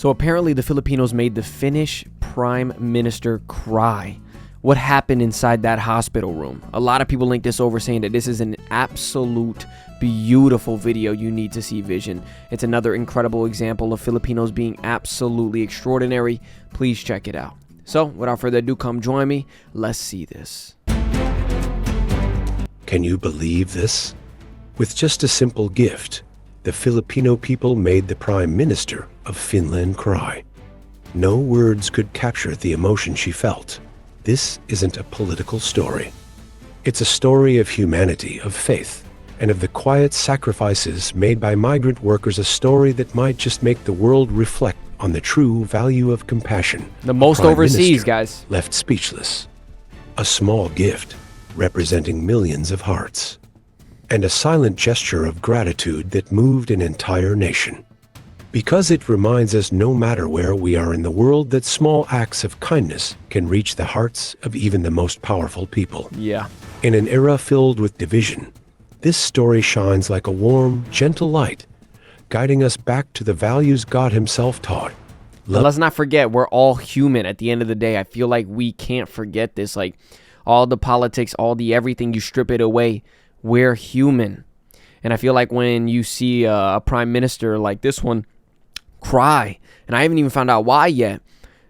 So apparently the Filipinos made the Finnish Prime Minister cry. What happened inside that hospital room? A lot of people link this over saying that this is an absolute beautiful video you need to see, Vision. It's another incredible example of Filipinos being absolutely extraordinary. Please check it out. So without further ado, come join me. Let's see this. Can you believe this? With just a simple gift, the Filipino people made the Prime Minister of Finland cry. No words could capture the emotion she felt. This isn't a political story. It's a story of humanity, of faith, and of the quiet sacrifices made by migrant workers, a story that might just make the world reflect on the true value of compassion. The most Prime overseas, Minister guys. Left speechless. A small gift representing millions of hearts, and a silent gesture of gratitude that moved an entire nation. Because it reminds us, no matter where we are in the world, that small acts of kindness can reach the hearts of even the most powerful people. Yeah. In an era filled with division, this story shines like a warm, gentle light, guiding us back to the values God Himself taught. But let's not forget, we're all human at the end of the day. I feel like we can't forget this. Like, all the politics, all the everything, you strip it away, we're human. And I feel like when you see a prime minister like this one cry, and I haven't even found out why yet,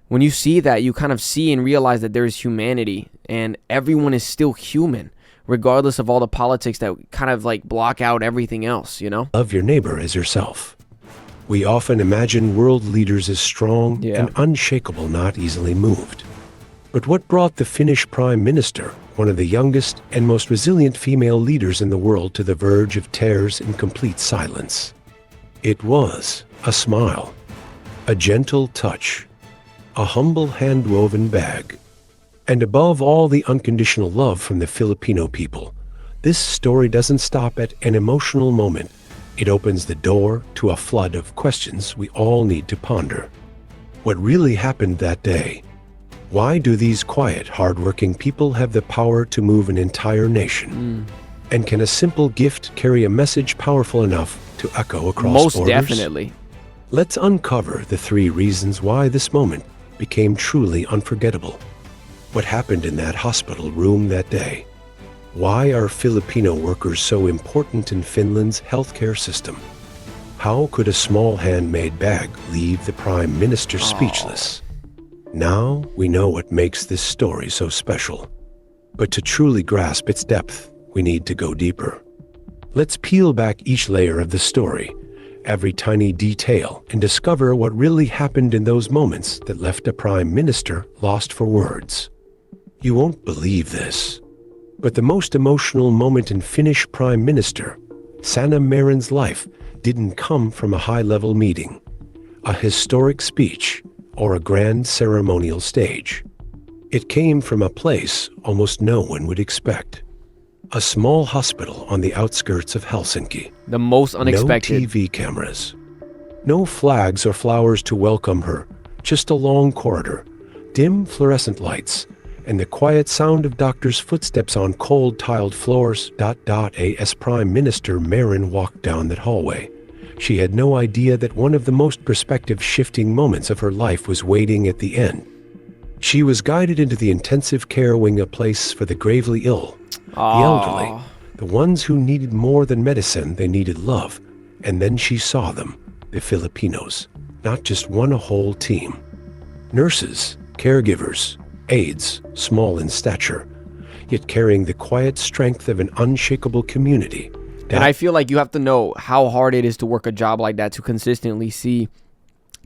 when you see that, you kind of see and realize that there's humanity, and everyone is still human, regardless of all the politics that kind of like block out everything else, you know? Love your neighbor as yourself. We often imagine world leaders as strong and unshakable, not easily moved. But what brought the Finnish Prime Minister, one of the youngest and most resilient female leaders in the world, to the verge of tears and complete silence? It was a smile, a gentle touch, a humble hand-woven bag, and above all, the unconditional love from the Filipino people. This story doesn't stop at an emotional moment. It opens the door to a flood of questions we all need to ponder. What really happened that day? Why do these quiet, hardworking people have the power to move an entire nation? And can a simple gift carry a message powerful enough to echo across Most borders? definitely. Let's uncover the 3 reasons why this moment became truly unforgettable. What happened in that hospital room that day? Why are Filipino workers so important in Finland's healthcare system? How could a small handmade bag leave the Prime Minister speechless? Now we know what makes this story so special. But to truly grasp its depth, we need to go deeper. Let's peel back each layer of the story, every tiny detail, and discover what really happened in those moments that left a Prime Minister lost for words. You won't believe this, but the most emotional moment in Finnish Prime Minister Sanna Marin's life didn't come from a high-level meeting, a historic speech, or a grand ceremonial stage. It came from a place almost no one would expect. A small hospital on the outskirts of Helsinki. The most unexpected. No TV cameras. No flags or flowers to welcome her. Just a long corridor, dim fluorescent lights, and the quiet sound of doctors' footsteps on cold tiled floors. As Prime Minister Marin walked down that hallway, she had no idea that one of the most perspective-shifting moments of her life was waiting at the end. She was guided into the intensive care wing, a place for the gravely ill, the elderly, the ones who needed more than medicine, they needed love. And then she saw them, the Filipinos, not just one, a whole team. Nurses, caregivers, aides, small in stature, yet carrying the quiet strength of an unshakable community. And I feel like you have to know how hard it is to work a job like that, to consistently see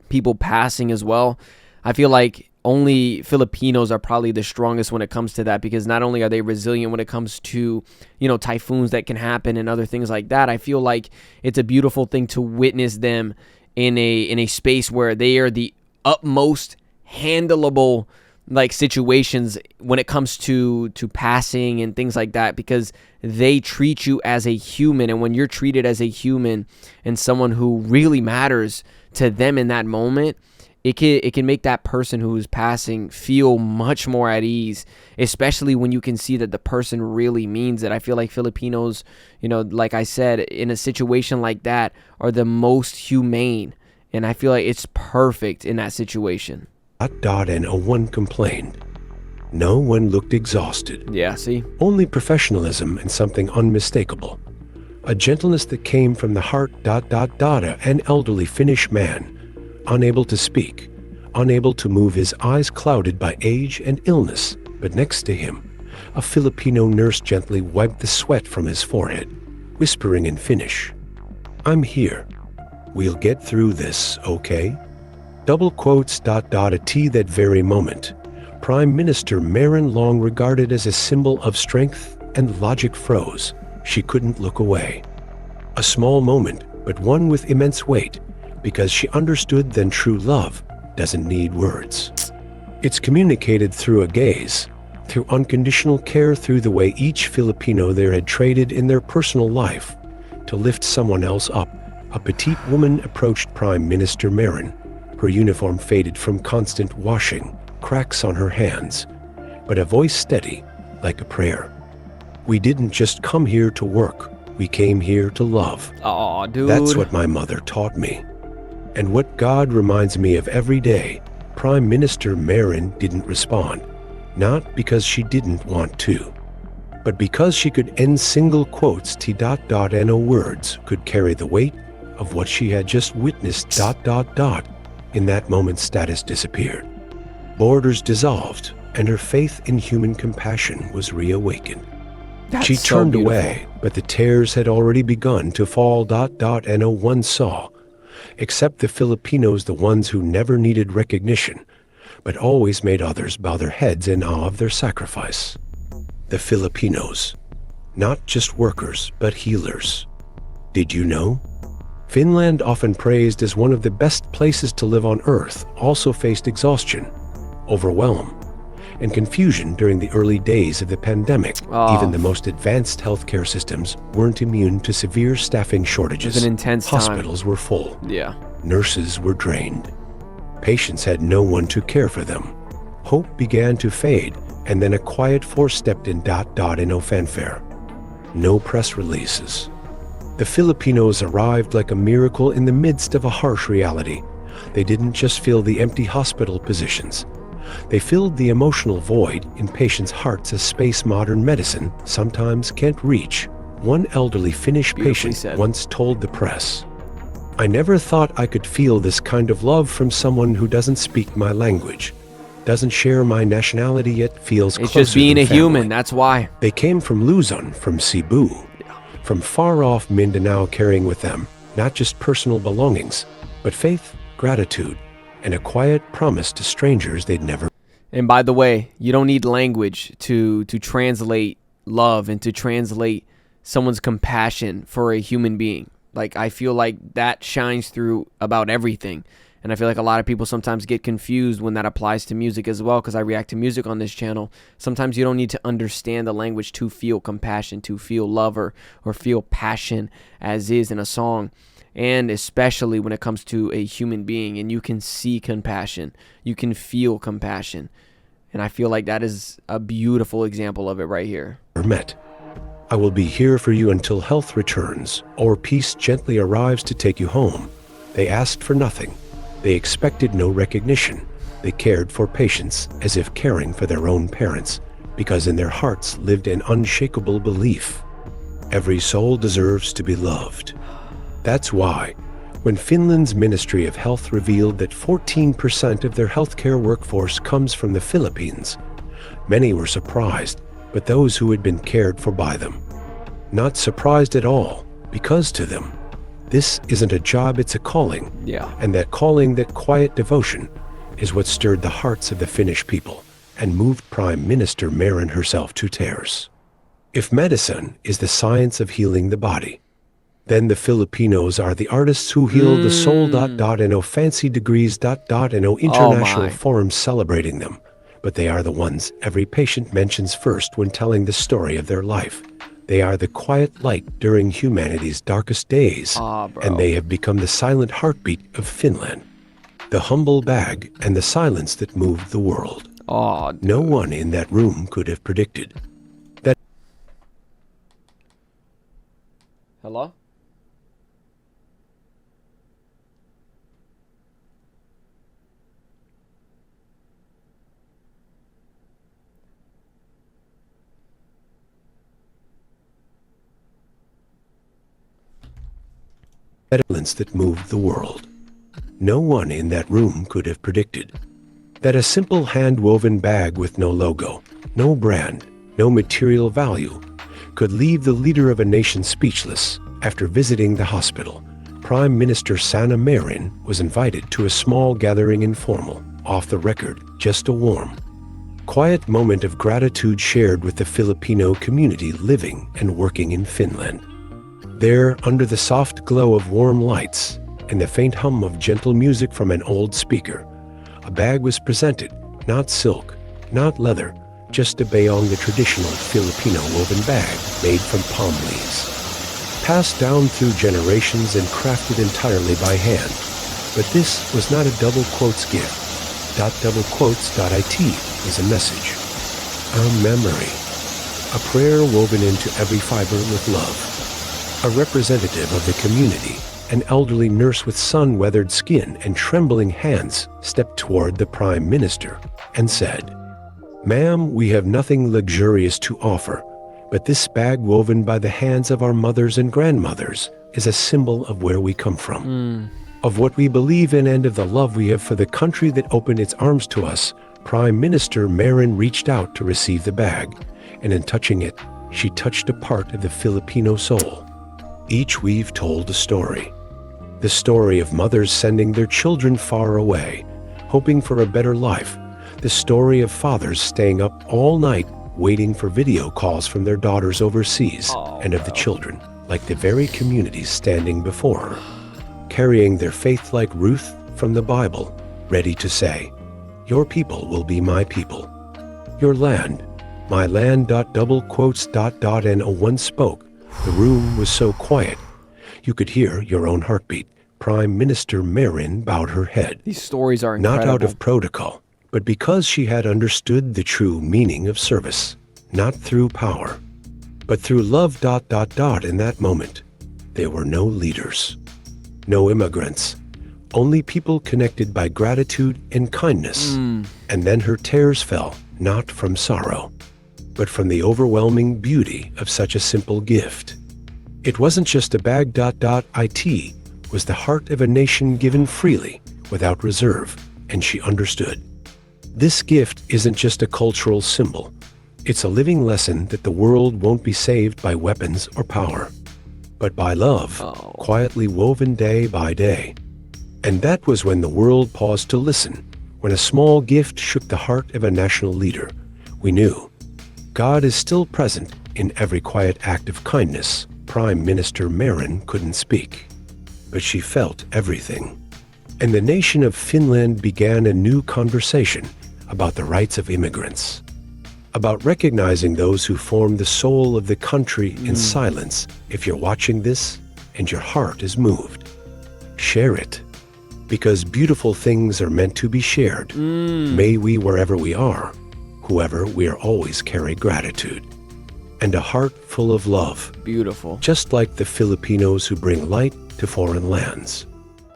people passing as well. I feel like only Filipinos are probably the strongest when it comes to that, because not only are they resilient when it comes to, you know, typhoons that can happen and other things like that. I feel like it's a beautiful thing to witness them in a space where they are the utmost handleable like situations when it comes to passing and things like that, because they treat you as a human. And when you're treated as a human and someone who really matters to them in that moment, it can make that person who is passing feel much more at ease, especially when you can see that the person really means it. I feel like Filipinos, you know, like I said, in a situation like that, are the most humane. And I feel like it's perfect in that situation. And no one complained. No one looked exhausted. Yeah, see? Only professionalism and something unmistakable. A gentleness that came from the heart. An elderly Finnish man, unable to speak, unable to move, his eyes clouded by age and illness. But next to him, a Filipino nurse gently wiped the sweat from his forehead, whispering in Finnish, "I'm here. We'll get through this, okay?" Double quotes. At that very moment, Prime Minister Marin, long regarded as a symbol of strength and logic, froze. She couldn't look away. A small moment, but one with immense weight, because she understood then true love doesn't need words. It's communicated through a gaze, through unconditional care, through the way each Filipino there had traded in their personal life to lift someone else up. A petite woman approached Prime Minister Marin. Her uniform faded from constant washing, cracks on her hands, but a voice steady, like a prayer. "We didn't just come here to work. We came here to love." Aw, dude. That's what my mother taught me. And what God reminds me of every day. Prime Minister Marin didn't respond, not because she didn't want to, but because she could end single quotes. No words could carry the weight of what she had just witnessed. In that moment, status disappeared. Borders dissolved, and her faith in human compassion was reawakened. That's She so turned beautiful. away, but the tears had already begun to fall. No one saw, except the Filipinos, the ones who never needed recognition, but always made others bow their heads in awe of their sacrifice. The Filipinos, not just workers, but healers. Did you know? Finland, often praised as one of the best places to live on Earth, also faced exhaustion, overwhelm, and confusion during the early days of the pandemic. Even the most advanced healthcare systems weren't immune to severe staffing shortages. It was an intense time. Hospitals were full. Yeah. Nurses were drained. Patients had no one to care for them. Hope began to fade, and then a quiet force stepped in. No fanfare. No press releases. The Filipinos arrived like a miracle in the midst of a harsh reality. They didn't just fill the empty hospital positions. They filled the emotional void in patients' hearts, a space modern medicine sometimes can't reach. One elderly Finnish patient once told the press, "I never thought I could feel this kind of love from someone who doesn't speak my language, doesn't share my nationality, yet feels It's closer just being than a human, family." that's why. They came from Luzon, from Cebu, from far-off Mindanao, carrying with them not just personal belongings, but faith, gratitude, and a quiet promise to strangers they'd never. And by the way, you don't need language to translate love and to translate someone's compassion for a human being. Like, I feel like that shines through about everything. And I feel like a lot of people sometimes get confused when that applies to music as well, because I react to music on this channel. Sometimes you don't need to understand the language to feel compassion, to feel love, or feel passion as is in a song. And especially when it comes to a human being, and you can see compassion, you can feel compassion. And I feel like that is a beautiful example of it right here. Met. "I will be here for you until health returns, or peace gently arrives to take you home." They asked for nothing. They expected no recognition. They cared for patients as if caring for their own parents, because in their hearts lived an unshakable belief: every soul deserves to be loved. That's why, when Finland's Ministry of Health revealed that 14% of their healthcare workforce comes from the Philippines, many were surprised, but those who had been cared for by them. Not surprised at all, because to them, this isn't a job, it's a calling. Yeah. And that calling, that quiet devotion, is what stirred the hearts of the Finnish people and moved Prime Minister Marin herself to tears. If medicine is the science of healing the body, then the Filipinos are the artists who heal the soul. No fancy degrees. No international forums celebrating them, but they are the ones every patient mentions first when telling the story of their life. They are the quiet light during humanity's darkest days, and they have become the silent heartbeat of Finland, the humble bag and the silence that moved the world. No one in that room could have predicted that. Hello? violence that moved the world. No one in that room could have predicted that a simple hand-woven bag with no logo, no brand, no material value could leave the leader of a nation speechless. After visiting the hospital, Prime Minister Sana Marin was invited to a small gathering, informal, off the record, just a warm, quiet moment of gratitude shared with the Filipino community living and working in Finland. There, under the soft glow of warm lights and the faint hum of gentle music from an old speaker, a bag was presented, not silk, not leather, just a bayong, the traditional Filipino woven bag made from palm leaves. Passed down through generations and crafted entirely by hand. But this was not a double quotes gift. Double quotes.it is a message, a memory, a prayer woven into every fiber with love. A representative of the community, an elderly nurse with sun-weathered skin and trembling hands, stepped toward the Prime Minister and said, "Ma'am, we have nothing luxurious to offer, but this bag woven by the hands of our mothers and grandmothers is a symbol of where we come from, of what we believe in and of the love we have for the country that opened its arms to us." Prime Minister Marin reached out to receive the bag, and in touching it, she touched a part of the Filipino soul. Each we've told a story. The story of mothers sending their children far away, hoping for a better life. The story of fathers staying up all night waiting for video calls from their daughters overseas, and of the children, like the very communities standing before her, carrying their faith like Ruth from the Bible, ready to say, "Your people will be my people. Your land, my land." Double quotes. And no one spoke. The room was so quiet, you could hear your own heartbeat. Prime Minister Marin bowed her head. These stories are incredible. Not out of protocol, but because she had understood the true meaning of service, not through power, but through love. In that moment, there were no leaders, no immigrants, only people connected by gratitude and kindness. And then her tears fell, not from sorrow, but from the overwhelming beauty of such a simple gift. It wasn't just a bag. It was the heart of a nation given freely, without reserve, and she understood. This gift isn't just a cultural symbol. It's a living lesson that the world won't be saved by weapons or power, but by love, quietly woven day by day. And that was when the world paused to listen, when a small gift shook the heart of a national leader. We knew God is still present in every quiet act of kindness. Prime Minister Marin couldn't speak, but she felt everything. And the nation of Finland began a new conversation about the rights of immigrants, about recognizing those who form the soul of the country in silence. If you're watching this and your heart is moved, share it, because beautiful things are meant to be shared. May we, wherever we are, whoever we are, always carry gratitude and a heart full of love. Beautiful. Just like the Filipinos who bring light to foreign lands.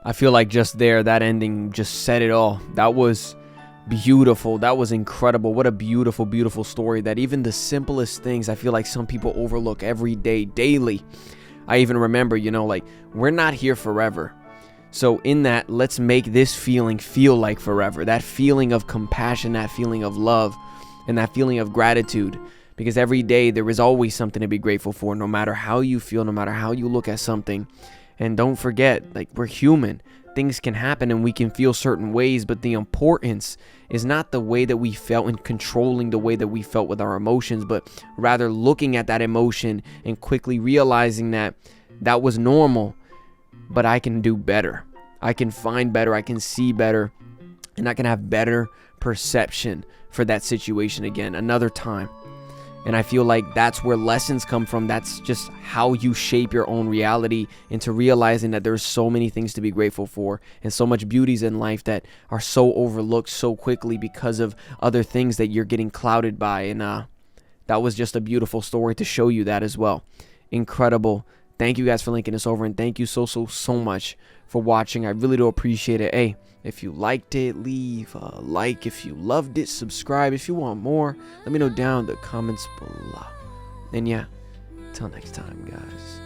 I feel like just there, that ending just said it all. That was beautiful. That was incredible. What a beautiful, beautiful story that even the simplest things, I feel like some people overlook every day, daily. I even remember, like, we're not here forever. So in that, let's make this feeling feel like forever. That feeling of compassion, that feeling of love, and that feeling of gratitude. Because every day there is always something to be grateful for, no matter how you feel, no matter how you look at something. And don't forget, like, we're human. Things can happen and we can feel certain ways, but the importance is not the way that we felt and controlling the way that we felt with our emotions, but rather looking at that emotion and quickly realizing that that was normal, but I can do better. I can find better, I can see better, and I can have better perception for that situation again, another time. And I feel like that's where lessons come from. That's just how you shape your own reality into realizing that there's so many things to be grateful for and so much beauties in life that are so overlooked so quickly because of other things that you're getting clouded by. And that was just a beautiful story to show you that as well. Incredible. Thank you guys for linking us over, and thank you so much for watching. I really do appreciate it. Hey, if you liked it, leave a like. If you loved it, subscribe. If you want more, let me know down in the comments below. And yeah, till next time, guys.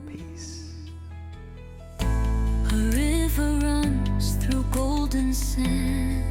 Peace. golden sand.